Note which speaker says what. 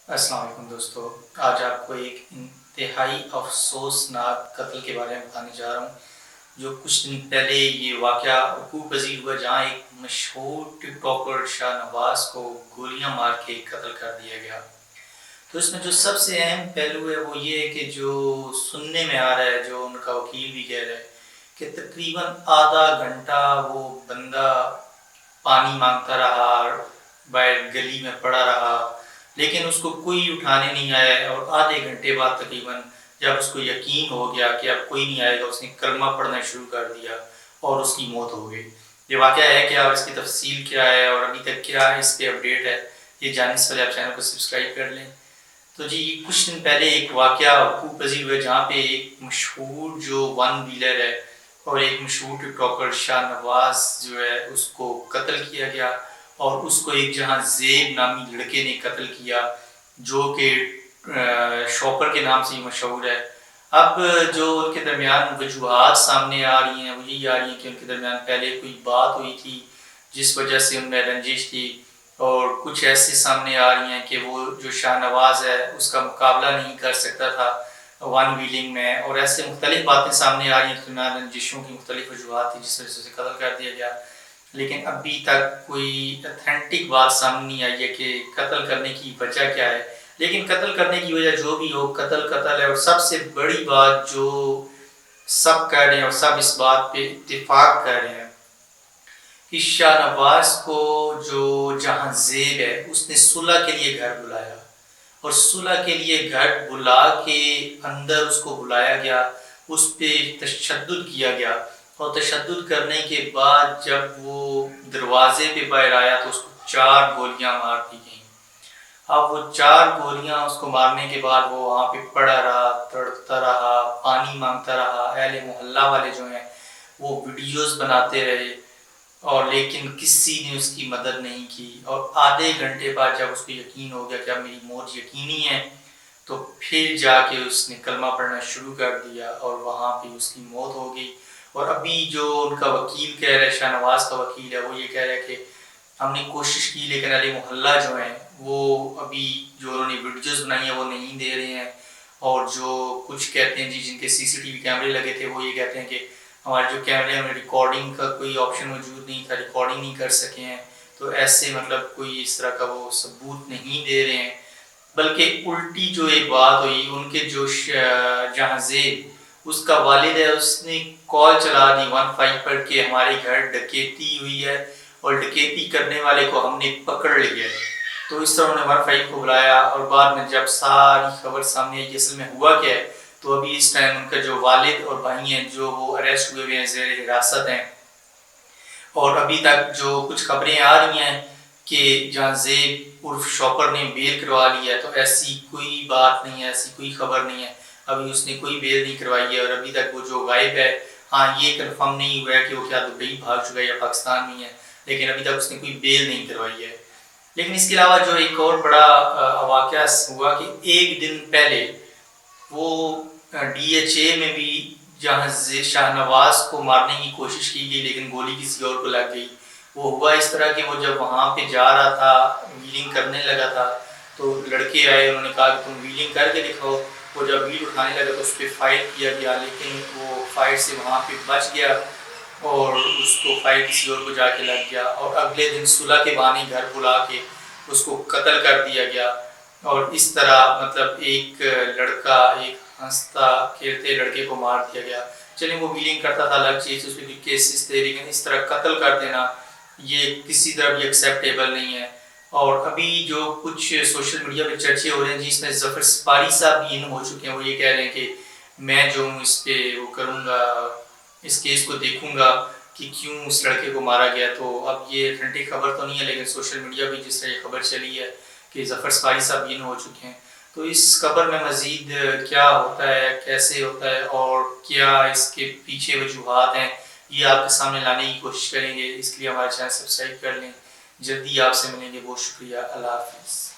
Speaker 1: السلام علیکم دوستو، آج آپ کو ایک انتہائی افسوسناک قتل کے بارے میں بتانے جا رہا ہوں جو کچھ دن پہلے یہ واقعہ وقوع پذیر ہوا، جہاں ایک مشہور ٹک ٹاکر شاہ نواز کو گولیاں مار کے قتل کر دیا گیا۔ تو اس میں جو سب سے اہم پہلو ہے وہ یہ ہے کہ جو سننے میں آ رہا ہے، جو ان کا وکیل بھی کہہ رہا ہے کہ تقریباً آدھا گھنٹہ وہ بندہ پانی مانگتا رہا، باہر گلی میں پڑا رہا، لیکن اس کو کوئی اٹھانے نہیں آیا، اور آدھے گھنٹے بعد تقریباً جب اس کو یقین ہو گیا کہ اب کوئی نہیں آئے گا، اس نے کلمہ پڑھنا شروع کر دیا اور اس کی موت ہو گئی۔ یہ واقعہ ہے کیا اور اس کی تفصیل کیا ہے اور ابھی تک کیا اس پہ اپڈیٹ ہے، یہ جاننے سے پہلے آپ چینل کو سبسکرائب کر لیں۔ تو جی کچھ دن پہلے ایک واقعہ وقوع پذیر ہوئے جہاں پہ ایک مشہور جو ون ویلر ہے اور ایک مشہور ٹک ٹاکر شاہ نواز جو ہے اس کو قتل کیا گیا، اور اس کو ایک جہاں زیب نامی لڑکے نے قتل کیا جو کہ شاپر کے نام سے ہی مشہور ہے۔ اب جو ان کے درمیان وجوہات سامنے آ رہی ہیں وہ یہی آ رہی ہیں کہ ان کے درمیان پہلے کوئی بات ہوئی تھی جس وجہ سے ان میں رنجش تھی، اور کچھ ایسے سامنے آ رہی ہیں کہ وہ جو شاہ نواز ہے اس کا مقابلہ نہیں کر سکتا تھا ون ویلنگ میں، اور ایسے مختلف باتیں سامنے آ رہی ہیں کہ رنجشوں کی مختلف وجوہات تھی جس وجہ سے اسے قتل کر دیا گیا۔ لیکن ابھی تک کوئی اتھینٹک بات سامنے نہیں آئی ہے کہ قتل کرنے کی وجہ کیا ہے، لیکن قتل کرنے کی وجہ جو بھی ہو، قتل قتل ہے۔ اور سب سے بڑی بات جو سب کہہ رہے ہیں اور سب اس بات پہ اتفاق کر رہے ہیں کہ شاہ نواز کو جو جہاں زیب ہے اس نے صلح کے لیے گھر بلایا، اور صلح کے لیے گھر بلا کے اندر اس کو بلایا گیا، اس پہ تشدد کیا گیا، اور تشدد کرنے کے بعد جب وہ دروازے پہ باہر آیا تو اس کو 4 گولیاں مار دی گئیں۔ اب وہ 4 گولیاں اس کو مارنے کے بعد وہ وہاں پہ پڑا رہا، تڑپتا رہا، پانی مانگتا رہا۔ اہل محلہ والے جو ہیں وہ ویڈیوز بناتے رہے، اور لیکن کسی نے اس کی مدد نہیں کی، اور آدھے گھنٹے بعد جب اس کو یقین ہو گیا کہ اب میری موت یقینی ہے تو پھر جا کے اس نے کلمہ پڑھنا شروع کر دیا، اور وہاں پہ اس کی موت ہو گئی۔ اور ابھی جو ان کا وکیل کہہ رہا ہے، شاہ نواز کا وکیل ہے، وہ یہ کہہ رہا ہے کہ ہم نے کوشش کی لیکن اہل محلہ جو ہیں وہ ابھی جو انہوں نے ویڈیوز بنائی ہیں وہ نہیں دے رہے ہیں، اور جو کچھ کہتے ہیں جی جن کے سی سی ٹی وی کیمرے لگے تھے وہ یہ کہتے ہیں کہ ہمارے جو کیمرے میں ریکارڈنگ کا کوئی آپشن موجود نہیں تھا، ریکارڈنگ نہیں کر سکے ہیں، تو ایسے مطلب کوئی اس طرح کا وہ ثبوت نہیں دے رہے ہیں۔ بلکہ الٹی جو ایک بات ہوئی، ان کے جو جہاں زیب اس کا والد ہے اس نے کال چلا دی 15 پر کہ ہمارے گھر ڈکیتی ہوئی ہے اور ڈکیتی کرنے والے کو ہم نے پکڑ لیا ہے۔ تو اس طرح انہوں نے 15 کو بلایا، اور بعد میں جب ساری خبر سامنے آئی کہ اصل میں ہوا کیا ہے، تو ابھی اس ٹائم ان کا جو والد اور بھائی ہیں جو وہ اریسٹ ہوئے ہیں، زیر حراست ہیں، اور ابھی تک جو کچھ خبریں آ رہی ہیں کہ جہاں زیب عرف شاپر نے بیل کروا لی ہے، تو ایسی کوئی بات نہیں ہے، ایسی کوئی خبر نہیں ہے، ابھی اس نے کوئی بیل نہیں کروائی ہے، اور ابھی تک وہ جو غائب ہے، ہاں یہ کنفرم نہیں ہوا ہے کہ وہ کیا دبئی بھاگ چکا ہے یا پاکستان میں ہے، لیکن ابھی تک اس نے کوئی بیل نہیں کروائی ہے۔ لیکن اس کے علاوہ جو ایک اور بڑا واقعہ ہوا کہ ایک دن پہلے وہ ڈی ایچ اے میں بھی جہاں شاہ نواز کو مارنے کی کوشش کی گئی لیکن گولی کسی اور کو لگ گئی۔ وہ ہوا اس طرح کہ وہ جب وہاں پہ جا رہا تھا، ویلنگ کرنے لگا تھا، تو لڑکے آئے، انہوں نے کہا کہ تم ویلنگ کر کے دکھاؤ۔ وہ جب ویل اٹھانے لگا تو اس پہ فائر کیا گیا، لیکن وہ فائر سے وہاں پہ بچ گیا، اور اس کو فائر کسی اور کو جا کے لگ گیا، اور اگلے دن صلح کے بہانے گھر بلا کے اس کو قتل کر دیا گیا۔ اور اس طرح مطلب ایک لڑکا، ایک ہنستا کھیلتے لڑکے کو مار دیا گیا۔ چلیں وہ ویلنگ کرتا تھا الگ چیز، اس پہ کیسز تھے، لیکن اس طرح قتل کر دینا یہ کسی طرح بھی ایکسیپٹیبل نہیں ہے۔ اور ابھی جو کچھ سوشل میڈیا پہ چرچے ہو رہے ہیں جس میں ظفر سپاری صاحب بھی ان ہو چکے ہیں، وہ یہ کہہ رہے ہیں کہ میں جو ہوں اس پہ وہ کروں گا، اس کیس کو دیکھوں گا کہ کیوں اس لڑکے کو مارا گیا۔ تو اب یہ اتھینٹک خبر تو نہیں ہے، لیکن سوشل میڈیا پہ جس طرح یہ خبر چلی ہے کہ ظفر سپاری صاحب ان ہو چکے ہیں، تو اس خبر میں مزید کیا ہوتا ہے، کیسے ہوتا ہے، اور کیا اس کے پیچھے وجوہات ہیں، یہ آپ کے سامنے لانے کی کوشش کریں گے۔ اس کے لیے ہمارے چینل سبسکرائب کر لیں۔ جلدی آپ سے ملیں گے، بہت شکریہ، اللہ حافظ۔